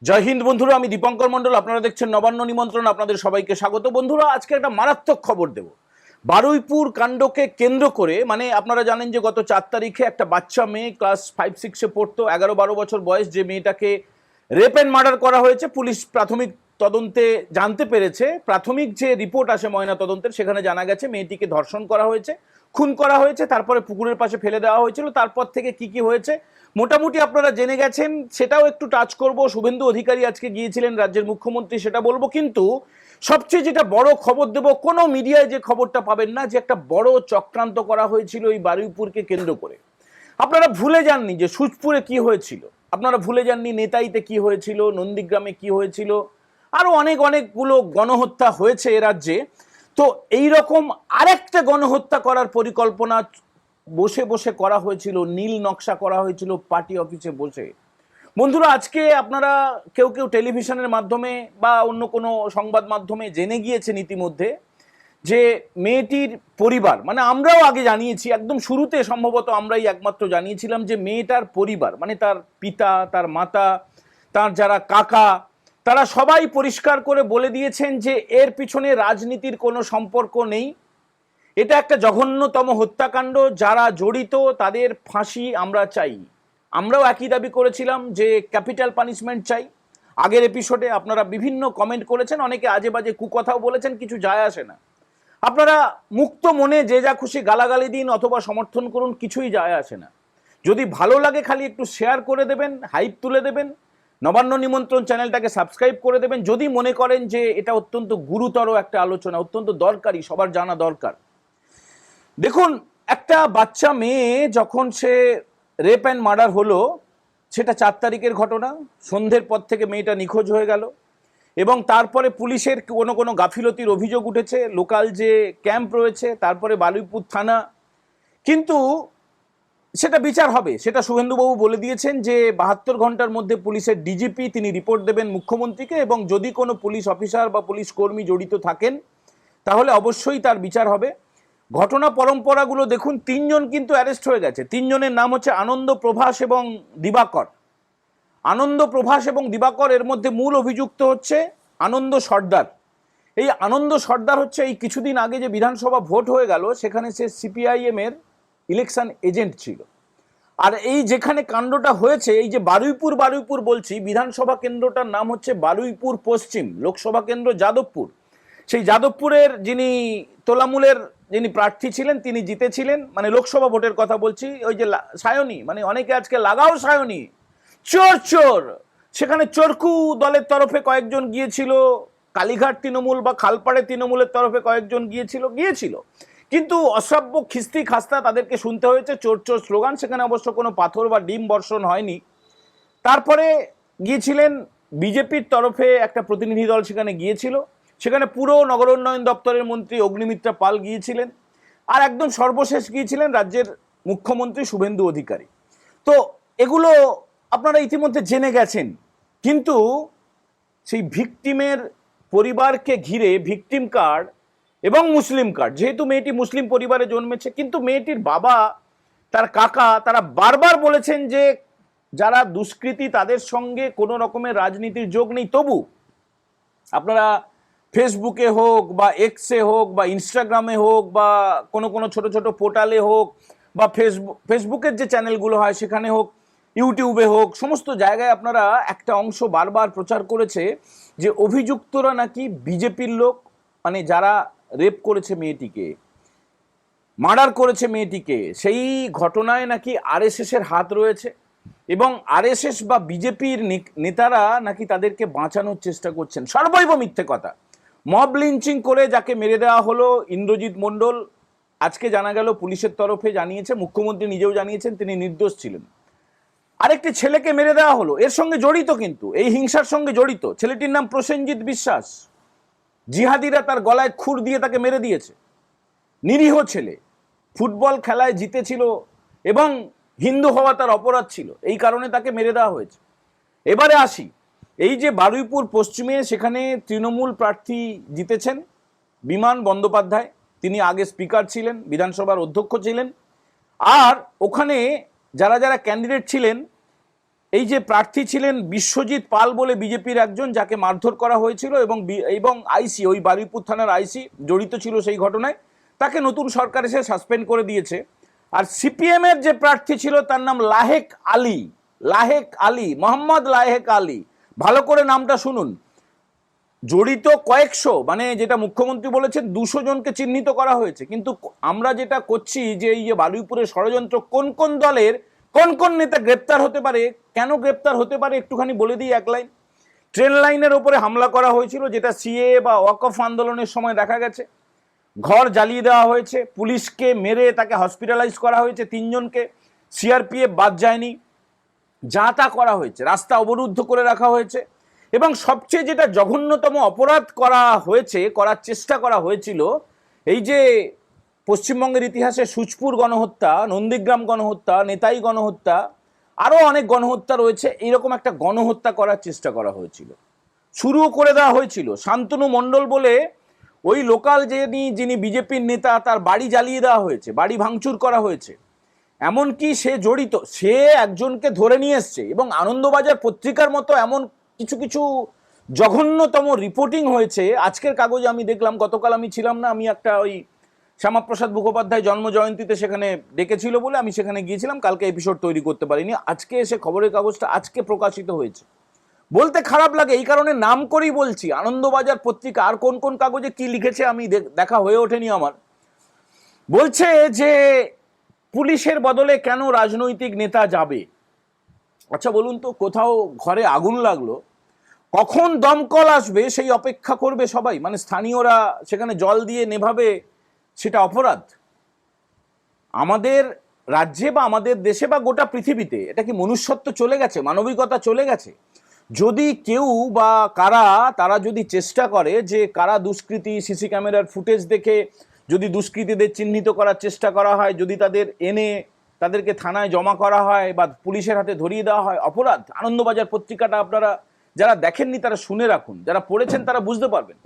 জয় হিন্দ বন্ধুরা, আমি দীপঙ্কর মণ্ডল। আপনারা দেখছেন নবান্ন নিমন্ত্রণ। আপনাদের সবাইকে স্বাগত। বন্ধুরা, আজকে একটা মারাত্মক খবর দেব। বারুইপুর কাণ্ডকে কেন্দ্র করে, মানে আপনারা জানেন যে গত 4 তারিখে একটা বাচ্চা মেয়ে ক্লাস 5-6-এ পড়তো, 11-12 বছর বয়স, যে মেয়েটাকে রেপ অ্যান্ড মার্ডার করা হয়েছে। পুলিশ প্রাথমিক তদন্তে জানতে পেরেছে, প্রাথমিক যে রিপোর্ট আসে ময়না তদন্তের, সেখানে জানা গেছে মেয়েটিকে ধর্ষণ করা হয়েছে, খুন করা হয়েছে, তারপরে পুকুরের পাশে ফেলে দেওয়া হয়েছিল। তারপর থেকে কি কি হয়েছে মোটামুটি আপনারা জেনে গেছেন, সেটাও একটু টাচ করব। শুভেন্দু অধিকারী আজকে গিয়েছিলেন, রাজ্যের মুখ্যমন্ত্রী, সেটা বলবো। কিন্তু সবচেয়ে যেটা বড় খবর দেব, কোনো মিডিয়ায় যে খবরটা পাবেন না, যে একটা বড় চক্রান্ত করা হয়েছিল এই বারুইপুরকে কেন্দ্র করে। আপনারা ভুলে যাননি যে সুচপুরে কি হয়েছিল, আপনারা ভুলে যাননি নেতাইতে কি হয়েছিল, নন্দীগ্রামে কি হয়েছিল, আরো অনেকগুলো গণহত্যা হয়েছে এ রাজ্যে। তো এইরকম আরেকটা গণহত্যা করার পরিকল্পনা বসে বসে করা হয়েছিল, নীল নকশা করা হয়েছিল পার্টি অফিসে বসে। বন্ধুরা, আজকে আপনারা কেউ কেউ টেলিভিশনের মাধ্যমে বা অন্য কোনো সংবাদ মাধ্যমে জেনে গিয়েছেন ইতিমধ্যে যে মেয়েটির পরিবার, মানে আমরাও আগে জানিয়েছি, একদম শুরুতে সম্ভবত আমরাই একমাত্র জানিয়েছিলাম যে মেয়েটার পরিবার, মানে তার পিতা, তার মাতা, তার যারা কাকা, তারা সবাই পরিষ্কার করে বলে দিয়েছেন যে এর পিছনে রাজনীতির কোনো সম্পর্ক নেই। এটা একটা জঘন্যতম হত্যাকাণ্ড, যারা জড়িত তাদের ফাঁসি আমরা চাই। আমরাও একই দাবি করেছিলাম যে ক্যাপিটাল পানিশমেন্ট চাই। আগের এপিসোডে আপনারা বিভিন্ন কমেন্ট করেছেন, অনেকে আজে বাজে কুকথাও বলেছেন, কিছু যায় আসে না। আপনারা মুক্ত মনে যে যা খুশি গালাগালি দিন অথবা সমর্থন করুন, কিছুই যায় আসে না। যদি ভালো লাগে খালি একটু শেয়ার করে দেবেন, হাইপ তুলে দেবেন, নবান্ন নিমন্ত্রণ চ্যানেলটাকে সাবস্ক্রাইব করে দেবেন যদি মনে করেন যে এটা অত্যন্ত গুরুতর একটা আলোচনা, অত্যন্ত দরকারি, সবার জানা দরকার। দেখুন, একটা বাচ্চা মেয়ে যখন সে রেপ অ্যান্ড মার্ডার হলো, সেটা 4 তারিখের ঘটনা। সন্ধ্যের পর থেকে মেয়েটা নিখোঁজ হয়ে গেল এবং তারপরে পুলিশের কোনো গাফিলতির অভিযোগ উঠেছে, লোকাল যে ক্যাম্প রয়েছে, তারপরে বারুইপুর থানা। কিন্তু সেটা বিচার হবে, সেটা শুভেন্দুবাবু বলে দিয়েছেন যে 72 ঘন্টার মধ্যে পুলিশের ডিজিপি তিনি রিপোর্ট দেবেন মুখ্যমন্ত্রীকে, এবং যদি কোনো পুলিশ অফিসার বা পুলিশ কর্মী জড়িত থাকেন তাহলে অবশ্যই তার বিচার হবে। ঘটনা পরম্পরাগুলো দেখুন, 3 জন কিন্তু অ্যারেস্ট হয়ে গেছে। 3 জনের নাম হচ্ছে আনন্দ, প্রভাস এবং দিবাকর। আনন্দ, প্রভাস এবং দিবাকর, এর মধ্যে মূল অভিযুক্ত হচ্ছে আনন্দ সর্দার। এই আনন্দ সর্দার হচ্ছে এই কিছুদিন আগে যে বিধানসভা ভোট হয়ে গেল, সেখানে সে সিপিআইএম এর ইলেকশন এজেন্ট ছিল। আর এই যেখানে কাণ্ডটা হয়েছে, এই যে বারুইপুর বলছি, বিধানসভা কেন্দ্রটার নাম হচ্ছে বারুইপুর পশ্চিম, লোকসভা কেন্দ্র যাদবপুর। সেই যাদবপুরের যিনি তোলামূলের যিনি প্রার্থী ছিলেন, তিনি জিতেছিলেন, মানে লোকসভা ভোটের কথা বলছি। ওই যে সায়নী, মানে অনেকে আজকে লাগাও সায়নী, চোর চোর, সেখানে চোরকু দলের তরফে কয়েকজন গিয়েছিল, কালীঘাট তৃণমূল বা খালপাড়ে তৃণমূলের তরফে কয়েকজন গিয়েছিল, কিন্তু অশ্রাব্য খিস্তি খাস্তা তাদেরকে শুনতে হয়েছে, চোর চোর স্লোগান। সেখানে অবশ্য কোনো পাথর বা ডিম বর্ষণ হয়নি। তারপরে গিয়েছিলেন বিজেপির তরফে একটা প্রতিনিধি দল, সেখানে গিয়েছিল, সেখানে পুরো নগর উন্নয়ন দপ্তরের মন্ত্রী অগ্নিমিত্রা পাল গিয়েছিলেন, আর একদম সর্বশেষ গিয়েছিলেন রাজ্যের মুখ্যমন্ত্রী শুভেন্দু অধিকারী। তো এগুলো আপনারা ইতিমধ্যে জেনে গেছেন। কিন্তু সেই ভিকটিমের পরিবারকে ঘিরে ভিকটিম কার্ড এবং মুসলিম কার্ড, যেহেতু মেয়েটি মুসলিম পরিবারে জন্মেছে, কিন্তু মেয়েটির বাবা, তার কাকা, তারা বারবার বলেছেন যে যারা দুষ্কৃতী তাদের সঙ্গে কোনো রকমের রাজনীতির যোগ নেই। তবু আপনারা ফেসবুকে হোক বা এক্সে হোক বা ইনস্টাগ্রামে হোক বা কোনো ছোট ছোট পোর্টালে হোক বা ফেসবুকের যে চ্যানেলগুলো হয় সেখানে হোক, ইউটিউবে হোক, সমস্ত জায়গায় আপনারা একটা অংশ বারবার প্রচার করেছে যে অভিযুক্তরা নাকি বিজেপির লোক, মানে যারা রেপ করেছে মেয়েটিকে, মার্ডার করেছে মেয়েটিকে, সেই ঘটনায় নাকি আরএসএস এর হাত রয়েছে এবং আরএসএস বা বিজেপির নেতারা নাকি তাদেরকে বাঁচানোর চেষ্টা করছেন। সর্বৈব মিথ্যে কথা। মব লিঞ্চিং করে যাকে মেরে দেওয়া হলো, ইন্দ্রজিৎ মণ্ডল, আজকে জানা গেল পুলিশের তরফে জানিয়েছে, মুখ্যমন্ত্রী নিজেও জানিয়েছেন তিনি নির্দোষ ছিলেন। আরেকটি ছেলেকে মেরে দেওয়া হলো, এর সঙ্গে জড়িত, কিন্তু এই হিংসার সঙ্গে জড়িত। ছেলেটির নাম প্রসেনজিৎ বিশ্বাস। জিহাদিরা তার গলায় খুর দিয়ে তাকে মেরে দিয়েছে। নিরীহ ছেলে, ফুটবল খেলায় জিতেছিল এবং হিন্দু হওয়া তার অপরাধ ছিল, এই কারণে তাকে মেরে দেওয়া হয়েছে। এবারে আসি, এই যে বারুইপুর পশ্চিমে, সেখানে তৃণমূল প্রার্থী জিতেছেন বিমান বন্দ্যোপাধ্যায়, তিনি আগে স্পিকার ছিলেন, বিধানসভার অধ্যক্ষ ছিলেন। আর ওখানে যারা যারা ক্যান্ডিডেট ছিলেন, এই যে প্রার্থী ছিলেন বিশ্বজিৎ পাল বলে বিজেপির একজন, যাকে মারধর করা হয়েছিল এবং আইসি, ওই বারুইপুর থানার আইসি জড়িত ছিল সেই ঘটনায়, তাকে নতুন সরকার এসে সাসপেন্ড করে দিয়েছে। আর সিপিএম এর যে প্রার্থী ছিল তার নাম লাহেক আলী, মোহাম্মদ লাহেক আলী, ভালো করে নামটা শুনুন। জড়িত কয়েকশো, মানে যেটা মুখ্যমন্ত্রী বলেছেন 200 জনকে চিহ্নিত করা হয়েছে। কিন্তু আমরা যেটা করছি যে এই যে বারুইপুরের ষড়যন্ত্র, কোন কোন দলের কোন কোন নেতা গ্রেপ্তার হতে পারে, কেন গ্রেপ্তার হতে পারে একটুখানি বলে দিই এক লাইন। ট্রেন লাইনের ওপরে হামলা করা হয়েছিল, যেটা সিএ বা ওয়াকফ আন্দোলনের সময় দেখা গেছে। ঘর জ্বালিয়ে দেওয়া হয়েছে, পুলিশকে মেরে তাকে হসপিটালাইজ করা হয়েছে 3 জনকে, সিআরপিএফ বাদ যায়নি, যা তা করা হয়েছে, রাস্তা অবরুদ্ধ করে রাখা হয়েছে। এবং সবচেয়ে যেটা জঘন্যতম অপরাধ করার চেষ্টা করা হয়েছিল, এই যে পশ্চিমবঙ্গের ইতিহাসে সুচপুর গণহত্যা, নন্দীগ্রাম গণহত্যা, নেতাই গণহত্যা, আরও অনেক গণহত্যা রয়েছে, এইরকম একটা গণহত্যা করার চেষ্টা করা হয়েছিল, শুরুও করে দেওয়া হয়েছিল। শান্তনু মণ্ডল বলে ওই লোকাল যিনি বিজেপির নেতা, তার বাড়ি জ্বালিয়ে দেওয়া হয়েছে, বাড়ি ভাঙচুর করা হয়েছে। এমনকি সে জড়িত, সে একজনকে ধরে নিয়ে এসছে। এবং আনন্দবাজার পত্রিকার মতো এমন কিছু কিছু জঘন্যতম রিপোর্টিং হয়েছে। আজকের কাগজে আমি দেখলাম, গতকাল আমি ছিলাম না, আমি একটা ওই শ্যামাপ্রসাদ মুখোপাধ্যায় জন্ম জয়ন্তীতে সেখানে ডেকেছিল বলে আমি সেখানে গিয়েছিলাম, কালকে এপিসোড তৈরি করতে পারিনি। আজকে এসে খবরের কাগজটা আজকে প্রকাশিত হয়েছে। বলতে খারাপ লাগে, এই কারণে নাম করেই বলছি, আনন্দবাজার পত্রিকা আর কোন কোন কাগজে কি লিখেছে আমি দেখা হয়ে ওঠেনি আমার। বলছে যে পুলিশের বদলে কেন রাজনৈতিক নেতা যাবে। আচ্ছা বলুন তো, কোথাও ঘরে আগুন লাগলো, কখন দমকল আসবে সেই অপেক্ষা করবে সবাই, মানে স্থানীয়রা সেখানে জল দিয়ে নেভাবে, সেটা অপরাধ? আমাদের রাজ্যে বা আমাদের দেশে বা গোটা পৃথিবীতে এটা কি মনুষ্যত্ব চলে গেছে, মানবিকতা চলে গেছে? যদি কেউ বা তারা যদি চেষ্টা করে যে কারা দুষ্কৃতী, সিসি ক্যামেরার ফুটেজ দেখে যদি দুষ্কৃতীদের চিহ্নিত করার চেষ্টা করা হয়, যদি তাদের এনে তাদেরকে থানায় জমা করা হয় বা পুলিশের হাতে ধরিয়ে দেওয়া হয়, অপরাধ। আনন্দবাজার পত্রিকাটা আপনারা যারা দেখেননি তারা শুনে রাখুন, যারা পড়েছেন তারা বুঝতে পারবেন।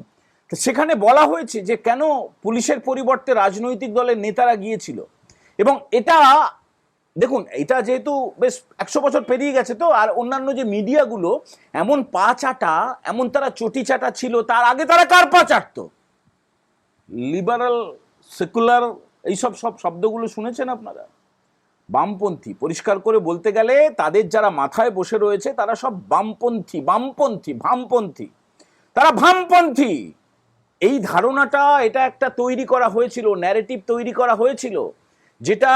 তো সেখানে বলা হয়েছে যে কেন পুলিশের পরিবর্তে রাজনৈতিক দলের নেতারা গিয়েছিল। এবং এটা দেখুন, এটা যেহেতু বেশ 100 বছর পেরিয়ে গেছে, তো আর অন্যান্য যে মিডিয়াগুলো এমন পা চাটা, এমন তারা চটি চাটা ছিল, তার আগে তারা কার পা চাটতো? লিবারাল, সেকুলার, এইসব শব্দগুলো শুনেছেন আপনারা? বামপন্থী, পরিষ্কার করে বলতে গেলে তাদের যারা মাথায় বসে রয়েছে তারা সব ভামপন্থী, তারা ভামপন্থী। এই ধারণাটা, এটা একটা তৈরি করা হয়েছিল, ন্যারেটিভ তৈরি করা হয়েছিল, যেটা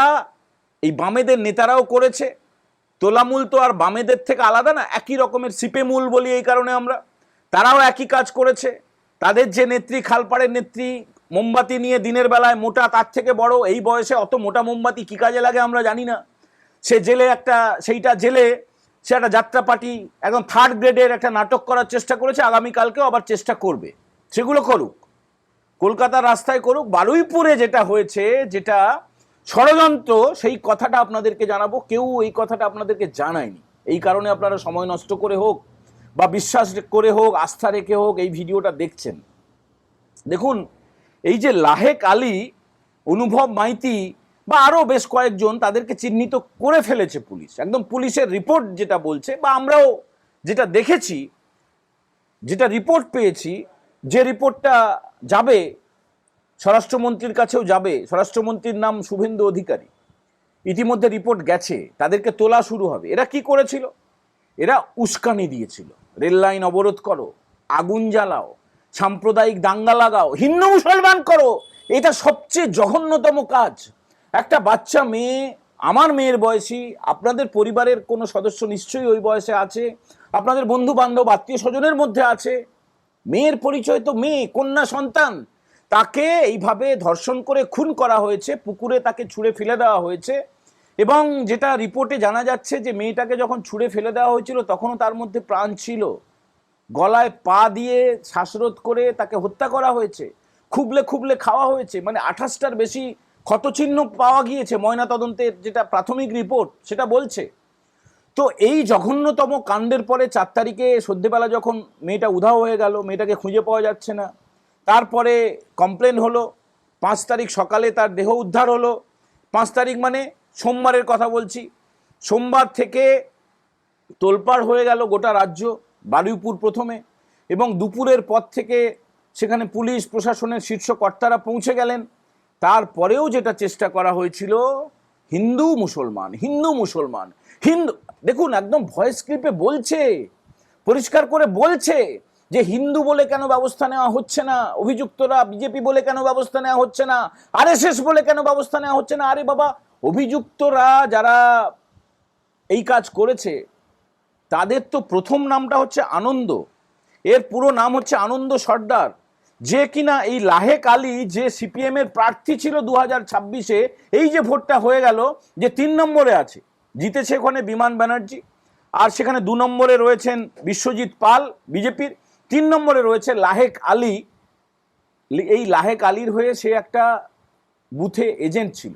এই বামেদের নেতারাও করেছে। তোলামূল তো আর বামেদের থেকে আলাদা না, একই রকমের সিপে মূল বলি এই কারণে আমরা, তারাও একই কাজ করেছে। তাদের যে নেত্রী, খালপাড়ের নেত্রী, মোমবাতি নিয়ে দিনের বেলায় মোটা, তার থেকে বড়, এই বয়সে অত মোটা মোমবাতি কি কাজে লাগে আমরা জানি না। সে জেলে সে একটা যাত্রা পার্টি, একদম 3rd গ্রেডের একটা নাটক করার চেষ্টা করেছে, আগামীকালকেও আবার চেষ্টা করবে। সেগুলো করুক, কলকাতার রাস্তায় করুক। বারুইপুরে যেটা হয়েছে, যেটা ষড়যন্ত্র, সেই কথাটা আপনাদেরকে জানাবো। কেউ এই কথাটা আপনাদেরকে জানায়নি, এই কারণে আপনারা সময় নষ্ট করে হোক বা বিশ্বাস করে হোক, আস্থা রেখে হোক এই ভিডিওটা দেখছেন। দেখুন, এই যে লাহেক আলী, অনুভব মাইতি বা আরও বেশ কয়েকজন, তাদেরকে চিহ্নিত করে ফেলেছে পুলিশ। একদম পুলিশের রিপোর্ট যেটা বলছে, বা আমরাও যেটা দেখেছি, যেটা রিপোর্ট পেয়েছি, যে রিপোর্টটা যাবে স্বরাষ্ট্রমন্ত্রীর কাছেও যাবে, স্বরাষ্ট্রমন্ত্রীর নাম শুভেন্দু অধিকারী, ইতিমধ্যে রিপোর্ট গেছে, তাদেরকে তোলা শুরু হবে। এরা কি করেছিল? এরা উস্কানি দিয়েছিল, রেল লাইন অবরোধ করো, আগুন জ্বালাও, সাম্প্রদায়িক দাঙ্গা লাগাও, হিন্দু মুসলমান করো। এটা সবচেয়ে জঘন্যতম কাজ। একটা বাচ্চা মেয়ে, আমার মেয়ের বয়সী, আপনাদের পরিবারের কোনো সদস্য নিশ্চয়ই ওই বয়সে আছে, আপনাদের বন্ধু বান্ধব আত্মীয় স্বজনের মধ্যে আছে, মেয়ের পরিচয় তো মেয়ে, কন্যা সন্তান, তাকে এইভাবে ধর্ষণ করে খুন করা হয়েছে, পুকুরে তাকে ছুঁড়ে ফেলে দেওয়া হয়েছে। এবং যেটা রিপোর্টে জানা যাচ্ছে যে মেয়েটাকে যখন ছুঁড়ে ফেলে দেওয়া হয়েছিল তখনও তার মধ্যে প্রাণ ছিল, গলায় পা দিয়ে শ্বাসরোধ করে তাকে হত্যা করা হয়েছে, খুবলে খাওয়া হয়েছে, মানে 28টার বেশি ক্ষতচিহ্ন পাওয়া গিয়েছে ময়নাতদন্তের যেটা প্রাথমিক রিপোর্ট সেটা বলছে। তো এই জঘন্যতম কাণ্ডের পরে 4 তারিখে সন্ধ্যেবেলা যখন মেয়েটা উধাও হয়ে গেল, মেয়েটাকে খুঁজে পাওয়া যাচ্ছে না, তারপরে কমপ্লেন হলো, 5 তারিখ সকালে তার দেহ উদ্ধার হলো। 5 তারিখ মানে সোমবারের কথা বলছি। সোমবার থেকে তোলপাড় হয়ে গেল গোটা রাজ্য, বারুইপুর প্রথমে, এবং দুপুরের পর থেকে সেখানে পুলিশ প্রশাসনের শীর্ষ কর্তারা পৌঁছে গেলেন। তারপরেও যেটা চেষ্টা করা হয়েছিল, হিন্দু মুসলমান হিন্দু মুসলমান হিন্দু, দেখুন একদম ভয়েস ক্লিপে বলছে, পরিষ্কার করে বলছে যে হিন্দু বলে কেন ব্যবস্থা নেওয়া হচ্ছে না, অভিযুক্তরা বিজেপি বলে কেন ব্যবস্থা নেওয়া হচ্ছে না, আরএসএস বলে কেন ব্যবস্থা নেওয়া হচ্ছে না। আরে বাবা, অভিযুক্তরা যারা এই কাজ করেছে তাদের তো প্রথম নামটা হচ্ছে আনন্দ, এর পুরো নাম হচ্ছে আনন্দ সর্দার, যে কিনা এই লাহেক আলী যে সিপিএম এর প্রার্থী ছিল 2026-এ, এই যে ভোটটা হয়ে গেল, যে 3 নম্বরে আছে, জিতেছে ওখানে বিমান ব্যানার্জি, আর সেখানে 2 নম্বরে রয়েছেন বিশ্বজিৎ পাল বিজেপির, 3 নম্বরে রয়েছে লাহেক আলী। এই লাহেক আলীর হয়ে সে একটা বুথে এজেন্ট ছিল,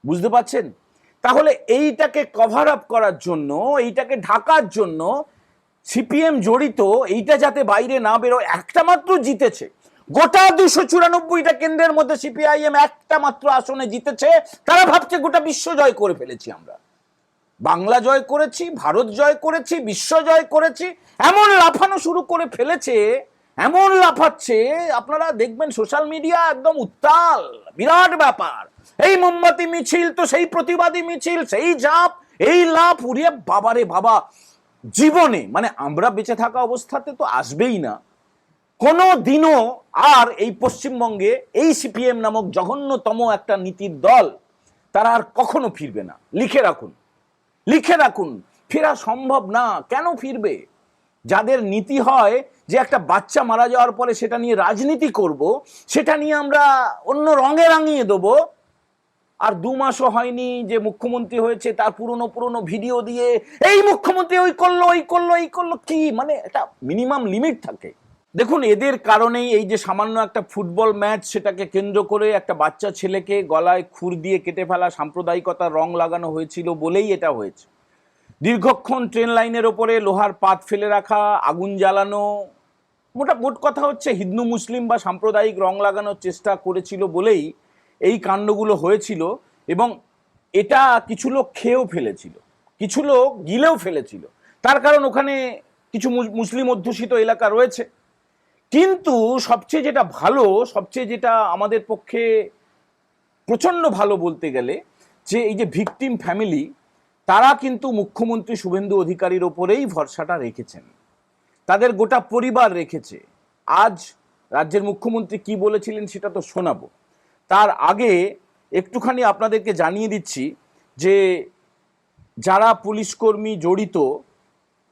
বুঝতে পারছেন? তাহলে এইটাকে কভার আপ করার জন্য, এইটাকে ঢাকার জন্য সিপিএম জড়িত, এইটা যাতে বাইরে না বেরোয়, একটা মাত্র জিতেছে, গোটা 294টা কেন্দ্রের মধ্যে সিপিআইএম একটা মাত্র আসনে জিতেছে, তারা ভাবছে গোটা বিশ্ব জয় করে ফেলেছি আমরা, বাংলা জয় করেছি, ভারত জয় করেছি, বিশ্ব জয় করেছি, এমন লাফানো শুরু করে ফেলেছে, এমন লাফাচ্ছে, আপনারা দেখবেন সোশ্যাল মিডিয়া একদম উত্তাল, বিরাট ব্যাপার। এই মোমবাতি মিছিল তো সেই প্রতিবাদী মিছিল, সেই ঝাঁপ, এই লাফ, উড়িয়ে বাবারে বাবা, জীবনে মানে আমরা বেঁচে থাকা অবস্থাতে তো আসবেই না কোনো দিনও আর এই পশ্চিমবঙ্গে এই সিপিএম নামক জঘন্যতম একটা নীতির দল, তারা আর কখনো ফিরবে না। লিখে রাখুন, লিখে রাখুন, ফেরা সম্ভব না। কেন ফিরবে? যাদের নীতি হয় যে একটা বাচ্চা মারা যাওয়ার পরে সেটা নিয়ে রাজনীতি করব, সেটা নিয়ে আমরা অন্য রঙে রাঙিয়ে দেবো, আর 2 মাসও হয়নি যে মুখ্যমন্ত্রী হয়েছে তার পুরনো ভিডিও দিয়ে এই মুখ্যমন্ত্রী ওই করলো এই করলো এই করলো, কি মানে একটা মিনিমাম লিমিট থাকে। দেখুন, এদের কারণেই এই যে সামান্য একটা ফুটবল ম্যাচ, সেটাকে কেন্দ্র করে একটা বাচ্চা ছেলেকে গলায় খুর দিয়ে কেটে ফেলা, সাম্প্রদায়িকতার রং লাগানো হয়েছিল বলেই এটা হয়েছে। দীর্ঘক্ষণ ট্রেন লাইনের ওপরে লোহার পাত ফেলে রাখা, আগুন জ্বালানো, মোট কথা হচ্ছে হিন্দু মুসলিম বা সাম্প্রদায়িক রং লাগানোর চেষ্টা করেছিল বলেই এই কাণ্ডগুলো হয়েছিল। এবং এটা কিছু লোক খেয়েও ফেলেছিল, কিছু লোক গিলেও ফেলেছিল, তার কারণ ওখানে কিছু মুসলিম অধ্যুষিত এলাকা রয়েছে। কিন্তু সবচেয়ে যেটা ভালো, সবচেয়ে যেটা আমাদের পক্ষে প্রচণ্ড ভালো বলতে গেলে, যে এই যে ভিকটিম ফ্যামিলি, তারা কিন্তু মুখ্যমন্ত্রী শুভেন্দু অধিকারীর ওপরেই ভরসাটা রেখেছেন, তাদের গোটা পরিবার রেখেছে। আজ রাজ্যের মুখ্যমন্ত্রী কি বলেছিলেন সেটা তো শোনাবো, তার আগে একটুখানি আপনাদেরকে জানিয়ে দিচ্ছি যে যারা পুলিশকর্মী জড়িত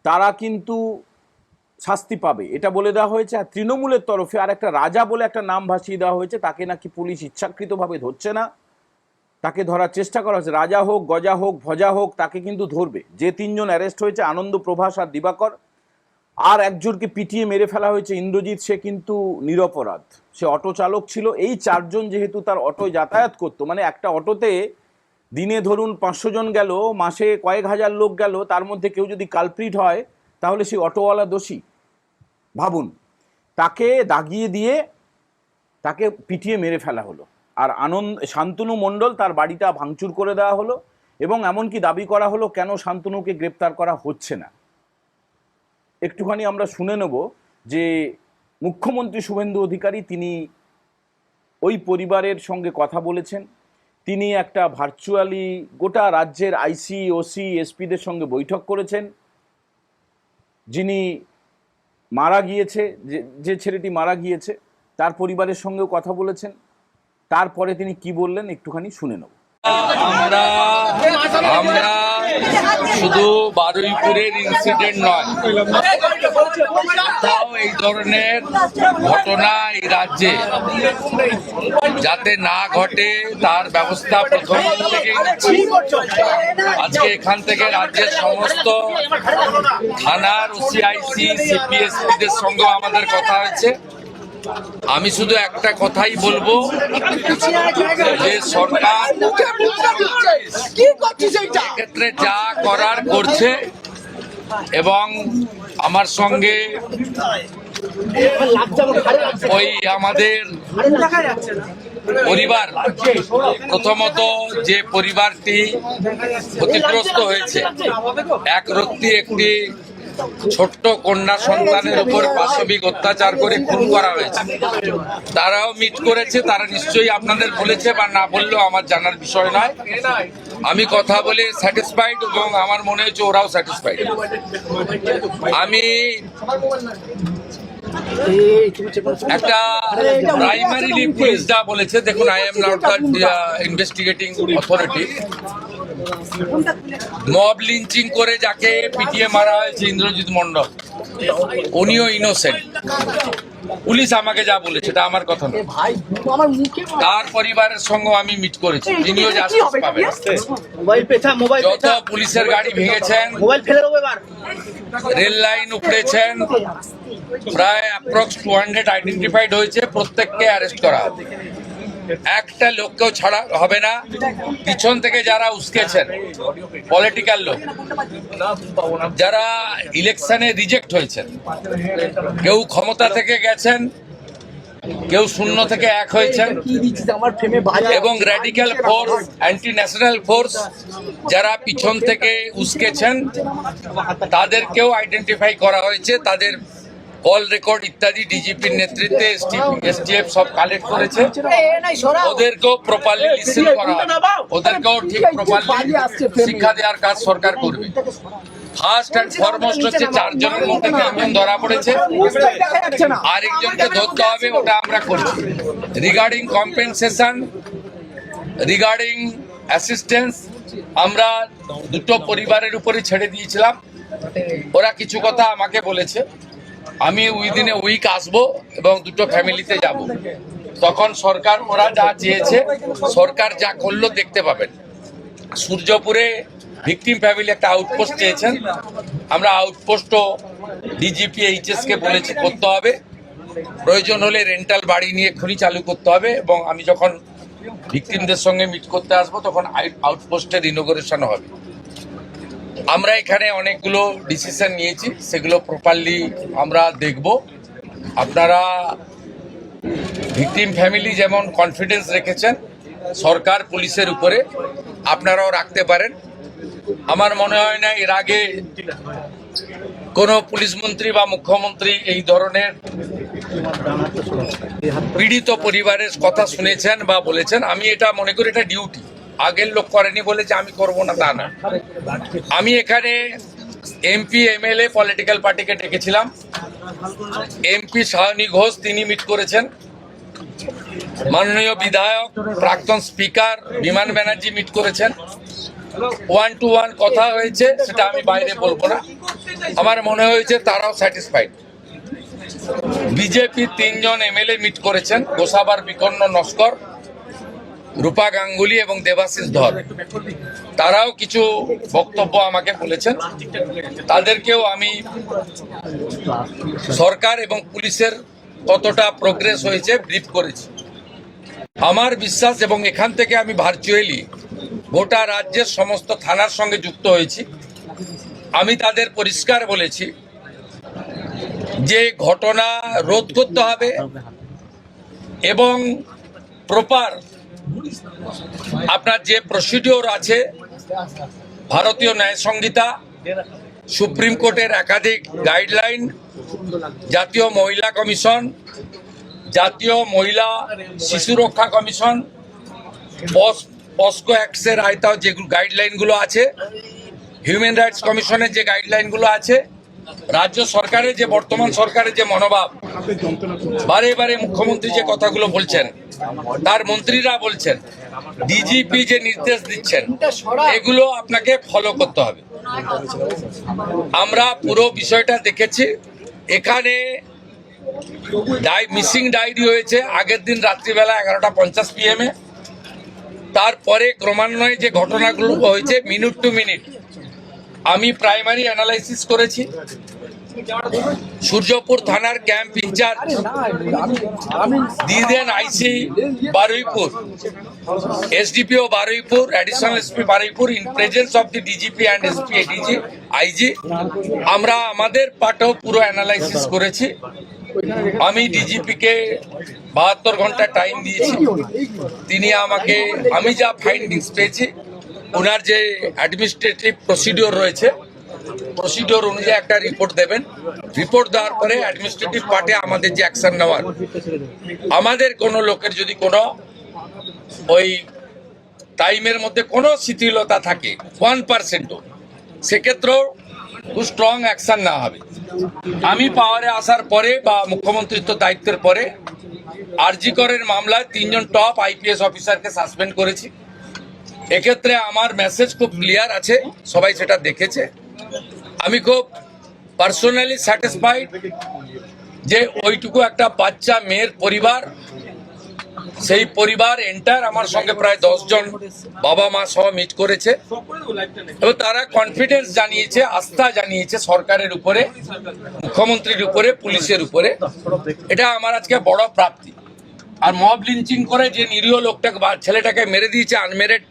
তারা কিন্তু শাস্তি পাবে, এটা বলে দেওয়া হয়েছে। আর তৃণমূলের তরফে আর একটা রাজা বলে একটা নাম ভাসিয়ে দেওয়া হয়েছে, তাকে নাকি পুলিশ ইচ্ছাকৃতভাবে ধরছে না, তাকে ধরার চেষ্টা করা হচ্ছে। রাজা হোক, গজা হোক, ভজা হোক, তাকে কিন্তু ধরবে। যে 3 জন অ্যারেস্ট হয়েছে, আনন্দ, প্রভাস আর দিবাকর, আর একজনকে পিটিয়ে মেরে ফেলা হয়েছে ইন্দ্রজিৎ, সে কিন্তু নিরপরাধ, সে অটো চালক ছিল। এই 4 জন যেহেতু তার অটোয় যাতায়াত করতো, মানে একটা অটোতে দিনে ধরুন 500 জন গেল, মাসে কয়েক হাজার লোক গেল, তার মধ্যে কেউ যদি কালপ্রিট হয় তাহলে সেই অটোওয়ালা দোষী। ভাবুন, তাকে দাগিয়ে দিয়ে তাকে পিটিয়ে মেরে ফেলা হলো, আর শান্তনু মণ্ডল তার বাড়িটা ভাঙচুর করে দেওয়া হলো, এবং এমনকি দাবি করা হলো কেন শান্তনুকে গ্রেপ্তার করা হচ্ছে না। একটুখানি আমরা শুনে নেব যে মুখ্যমন্ত্রী শুভেন্দু অধিকারী তিনি ওই পরিবারের সঙ্গে কথা বলেছেন, তিনি একটা ভার্চুয়ালি গোটা রাজ্যের আইসি, ওসি, এসপিদের সঙ্গে বৈঠক করেছেন। যিনি মারা গিয়েছে, যে ছেলেটি মারা গিয়েছে, তার পরিবারের সঙ্গেও কথা বলেছেন। তারপরে তিনি কি বললেন একটুখানি শুনে নেব। আমরা শুধু বারুইপুরের ইনসিডেন্ট নয়, তাও এই ধরনের ঘটনা এই রাজ্যে যাতে না ঘটে তার ব্যবস্থা প্রথম থেকেই নিচ্ছি। আজকে এখান থেকে রাজ্যের সমস্ত থানার ওসিআইসি, সিপিএসপিদের সঙ্গে আমাদের কথা হয়েছে। আমি শুধু একটা কথাই বলবো যে সরকার ক্ষেত্রে যা করার করছে, এবং আমার সঙ্গে ওই আমাদের পরিবার, প্রথমত যে পরিবারটি ক্ষতিগ্রস্ত হয়েছে, এক রত্তি একটি ছোট্ট কন্যা সন্তানের উপর পাশবিক অত্যাচার করে খুন করা হয়েছে, তারাও মিট করেছে। তারা নিশ্চয়ই আপনাদের বলেছে বা না বললেও আমার জানার বিষয় নয়। আমি কথা বলে স্যাটিসফাইড এবং আমার মনে হচ্ছে ওরাও স্যাটিসফাইড। আমি একটা প্রাইমারিলি পুলিশ যা বলেছে, দেখুন, I am not the investigating authority. Mob lynching করে যাকে পিটিয়ে মারা হয়েছে ইন্দ্রজিৎ মন্ডল, উনিও ইনোসেন্ট। পুলিশ আমাকে যা বলেছে এটা আমার কথা না। তার পরিবারের সঙ্গে আমি মিট করেছি, তিনিও জাস্টিস পাবেন। যত পুলিশের গাড়ি ভেঙেছেন, রেল লাইন উপড়েছেন, প্রায় অ্যাপ্রক্স 200 আইডেন্টিফাইড হয়েছে, প্রত্যেককে অ্যারেস্ট করা হবে। একটা লোককেও ছাড়া হবে না। পিছন থেকে যারা উস্কেছেন, পলিটিক্যাল লোক যারা ইলেকশনে রিজেক্ট হয়েছেন, কেউ ক্ষমতা থেকে গেছেন, কেউ শূন্য থেকে এক হয়েছেন, এবং radical force, anti national force যারা পিছন থেকে উস্কেছেন, তাদেরকেও আইডেন্টিফাই করা হয়েছে। তাদের কল রেকর্ড ইত্যাদি ডিজিপির নেতৃত্বে এসটিএফ সব কালেক্ট করেছে। ওদেরকেও প্রপারলি লিসেন করা হবে, ওদেরকেও ঠিক প্রপারলি শিক্ষা দেওয়ার কাজ সরকার করবে। ফার্স্ট অ্যান্ড ফরমোস্ট হচ্ছে 4 জনের মধ্যে 3 জন ধরা পড়েছে, আরেকজনকে ধরতে হবে, ওটা আমরা করছি। রিগার্ডিং কম্পেনসেশন, রিগার্ডিং অ্যাসিস্ট্যান্স, আমরা দুটো পরিবারের উপরে ছেড়ে দিয়েছিলাম। ওরা কিছু কথা আমাকে বলেছে, আমি উইদিন এ উইক আসবো এবং দুটো ফ্যামিলিতে যাব। তখন সরকার, ওরা যা চেয়েছে, সরকার যা করলো দেখতে পাবেন। সূর্যপুরে ভিকটিম ফ্যামিলি একটা আউটপোস্ট চেয়েছেন, আমরা আউটপোস্টও ডিজিপি এইচএস কে বলেছি করতে হবে। প্রয়োজন হলে রেন্টাল বাড়ি নিয়ে এক্ষুনি চালু করতে হবে। এবং আমি যখন ভিকটিমদের সঙ্গে মিট করতে আসবো, তখন আউটপোস্টের ইনোগ্রেশন হবে। আমরা এখানে অনেকগুলো ডিসিশন নিয়েছি, সেগুলো প্রপারলি আমরা দেখব। আপনারা ভিকটিম ফ্যামিলি যেমন কনফিডেন্স রেখেছেন সরকার পুলিশের উপরে, আপনারাও রাখতে পারেন। আমার মনে হয় না এর আগে কোনো পুলিশ মন্ত্রী বা মুখ্যমন্ত্রী এই ধরনের পীড়িত পরিবারের কথা শুনেছেন বা বলেছেন। আমি এটা মনে করি এটা ডিউটি, আগের লোক করেনি বলে যে আমি করব না তা না। আমি এখানে এমপি এমএলএ পলিটিক্যাল পার্টিকে ডেকেছিলাম। এমপি সায়নী ঘোষ তিনি মিট করেছেন, মাননীয় বিধায়ক প্রাক্তন স্পিকার বিমান ব্যানার্জি মিট করেছেন। 1-to-1 কথা হয়েছে, সেটা আমি বাইরে বলবো না। আমার মনে হয়েছে তারাও স্যাটিসফাইড। বিজেপি 3 জন এমএলএ মিট করেছেন, গোসাবার বিকন্ন নস্কর, রূপা গাঙ্গুলি এবং দেবাশিস ধর। তারাও কিছু বক্তব্য আমাকে বলেছেন, তাদেরকেও আমি সরকার এবং পুলিশের কতটা প্রোগ্রেস হয়েছে ব্রিফ করেছি। আমার বিশ্বাস, এবং এখান থেকে আমি ভার্চুয়ালি গোটা রাজ্যের সমস্ত থানার সঙ্গে যুক্ত হয়েছি, আমি তাদের পরিষ্কার বলেছি যে ঘটনা রোধ করতে হবে এবং প্রপার আপনার যে প্রসিডিওর আছে, ভারতীয় ন্যায় সংহিতা, সুপ্রিম কোর্টের একাধিক গাইডলাইন, জাতীয় মহিলা কমিশন, জাতীয় মহিলা শিশু রক্ষা কমিশন, পস্কো অ্যাক্টের আয়তায় যে গাইডলাইনগুলো আছে, হিউম্যান রাইটস কমিশনের যে গাইডলাইনগুলো আছে, রাজ্য সরকারের যে বর্তমান সরকারের যে মনোভাব, বারে বারে মুখ্যমন্ত্রী যে কথাগুলো বলছেন, তার মন্ত্রীরা বলছেন, ডিজিপি যে নির্দেশ দিচ্ছেন, এগুলো আপনাকে ফলো করতে হবে। আমরা পুরো বিষয়টা দেখেছি। এখানে মিসিং ডায়েরি হয়েছে আগের দিন রাত্রিবেলা 11:50 PM। তারপরে ক্রমান্বয়ে যে ঘটনাগুলো হয়েছে মিনিট টু মিনিট আমি প্রাইমারি অ্যানালাইসিস করেছি। সূর্যপুর থানার ক্যাম্প ইনচার্জ দিয়ে then IC Baruipur, SDPO Baruipur, additional SP Baruipur in presence of the DGP and SP ADG IG. আমরা আমাদের পার্টও পুরো অ্যানালাইসিস করেছি। আমি ডিজিপিকে 72 ঘন্টা টাইম দিয়েছি। তিনি আমাকে, আমি যা ফাইন্ডিংস পেয়েছি, ওনার যে অ্যাডমিনিস্ট্রেটিভ প্রসিডিওর রয়েছে, প্রসিডিওর অনুযায়ী একটা রিপোর্ট দেবেন। রিপোর্ট দেওয়ার পরে অ্যাডমিনিস্ট্রেটিভ পার্টে আমাদের যে অ্যাকশন নেওয়ার, আমাদের কোনো লোকের যদি কোনো ওই টাইমের মধ্যে কোনো শিথিলতা থাকে 1%ও, সেক্ষেত্রেও খুব স্ট্রং অ্যাকশন নেওয়া হবে। আমি পাওয়ারে আসার পরে বা মুখ্যমন্ত্রীত্ব দায়িত্বের পরে আরজি করের মামলায় 3 জন টপ আইপিএস অফিসারকে সাসপেন্ড করেছি। এক্ষেত্রে আমার মেসেজ খুব ক্লিয়ার আছে, সবাই সেটা দেখেছে। আমি খুব পার্সোনালি স্যাটিসফাইড যে ওইটুকু একটা বাচ্চা মেয়ের পরিবার, সেই পরিবার এন্টার আমার সঙ্গে প্রায় 10 জন বাবা মা সহ মিট করেছে এবং তারা কনফিডেন্স জানিয়েছে, আস্থা জানিয়েছে সরকারের উপরে, মুখ্যমন্ত্রীর উপরে, পুলিশের উপরে। এটা আমার আজকে বড় প্রাপ্তি। আর মব লিঞ্চিং করে যে নিরীহ লোকটাকে বা ছেলেটাকে মেরে দিয়েছে, আনমেরিড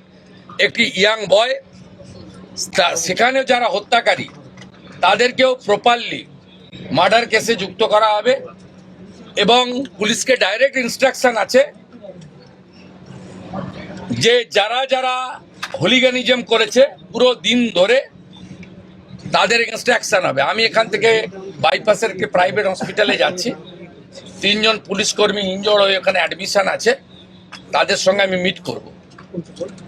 একটি ইয়াং বয়, সেখানেও যারা হত্যাকারী তাদেরকেও প্রপারলি মার্ডার কেসে যুক্ত করা হবে এবং পুলিশকে ডাইরেক্ট ইনস্ট্রাকশন আছে যে যারা যারা হোলিগানিজম করেছে পুরো দিন ধরে তাদের এগেনস্টে অ্যাকশন হবে। আমি এখান থেকে বাইপাসের একটি প্রাইভেট হসপিটালে যাচ্ছি, 3 জন পুলিশ কর্মী ইনজোর্ড হয়ে ওখানে অ্যাডমিশন আছে, তাদের সঙ্গে আমি মিট করব।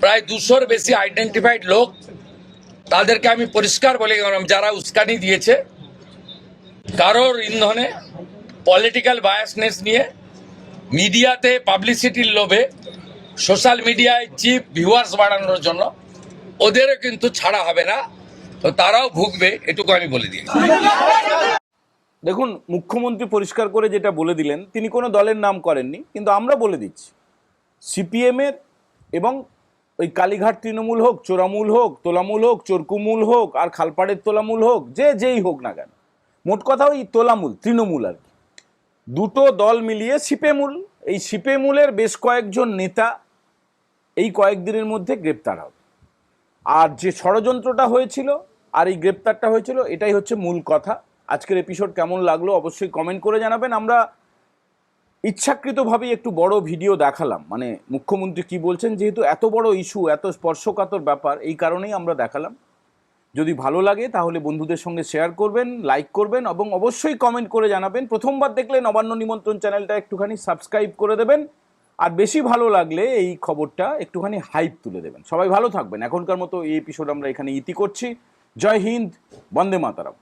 প্রায় 200-র বেশি আইডেন্টিফাইড লোক, তাদেরকে আমি পরিষ্কার বলে গেলাম যারা উস্কানি দিয়েছে কারোর ইন্ধনে, পলিটিক্যাল বায়াসনেস নিয়ে, মিডিয়াতে পাবলিসিটির লোভে, সোশ্যাল মিডিয়ায় চিপ ভিউয়ার্স বাড়ানোর জন্য ওদেরও কিন্তু ছাড়া হবে না, তো তারাও ভুগবে, এটুকু আমি বলে দিয়েছি। দেখুন, মুখ্যমন্ত্রী পরিষ্কার করে যেটা বলে দিলেন, তিনি কোনো দলের নাম করেননি, কিন্তু আমরা বলে দিচ্ছি সিপিএমের এবং ওই কালীঘাট তৃণমূল হোক, চোরামূল হোক, তোলামূল হোক, চোরকুমূল হোক, আর খালপাড়ের তোলামূল হোক, যেই হোক না কেন, মোট কথা ওই তোলামূল, তৃণমূল আর কি, দুটো দল মিলিয়ে সিপেমূল। এই সিপেমূলের বেশ কয়েকজন নেতা এই কয়েকদিনের মধ্যে গ্রেপ্তার হবে। আর যে ষড়যন্ত্রটা হয়েছিল আর এই গ্রেপ্তারটা হয়েছিল, এটাই হচ্ছে মূল কথা। আজকের এপিসোড কেমন লাগলো অবশ্যই কমেন্ট করে জানাবেন। আমরা ইচ্ছাকৃতভাবেই একটু বড় ভিডিও দেখালাম, মানে মুখ্যমন্ত্রী কি বলছেন, যেহেতু এত বড় ইস্যু, এত স্পর্শকাতর ব্যাপার, এই কারণেই আমরা দেখালাম। যদি ভালো লাগে তাহলে বন্ধুদের সঙ্গে শেয়ার করবেন, লাইক করবেন এবং অবশ্যই কমেন্ট করে জানাবেন। প্রথমবার দেখলে নবান্ন নিমন্ত্রণ চ্যানেলটা একটুখানি সাবস্ক্রাইব করে দেবেন, আর বেশি ভালো লাগলে এই খবরটা একটুখানি হাইপ তুলে দেবেন। সবাই ভালো থাকবেন। এখনকার মতো এই এপিসোড আমরা এখানে ইতি করছি। জয় হিন্দ, বন্দে মাতরম।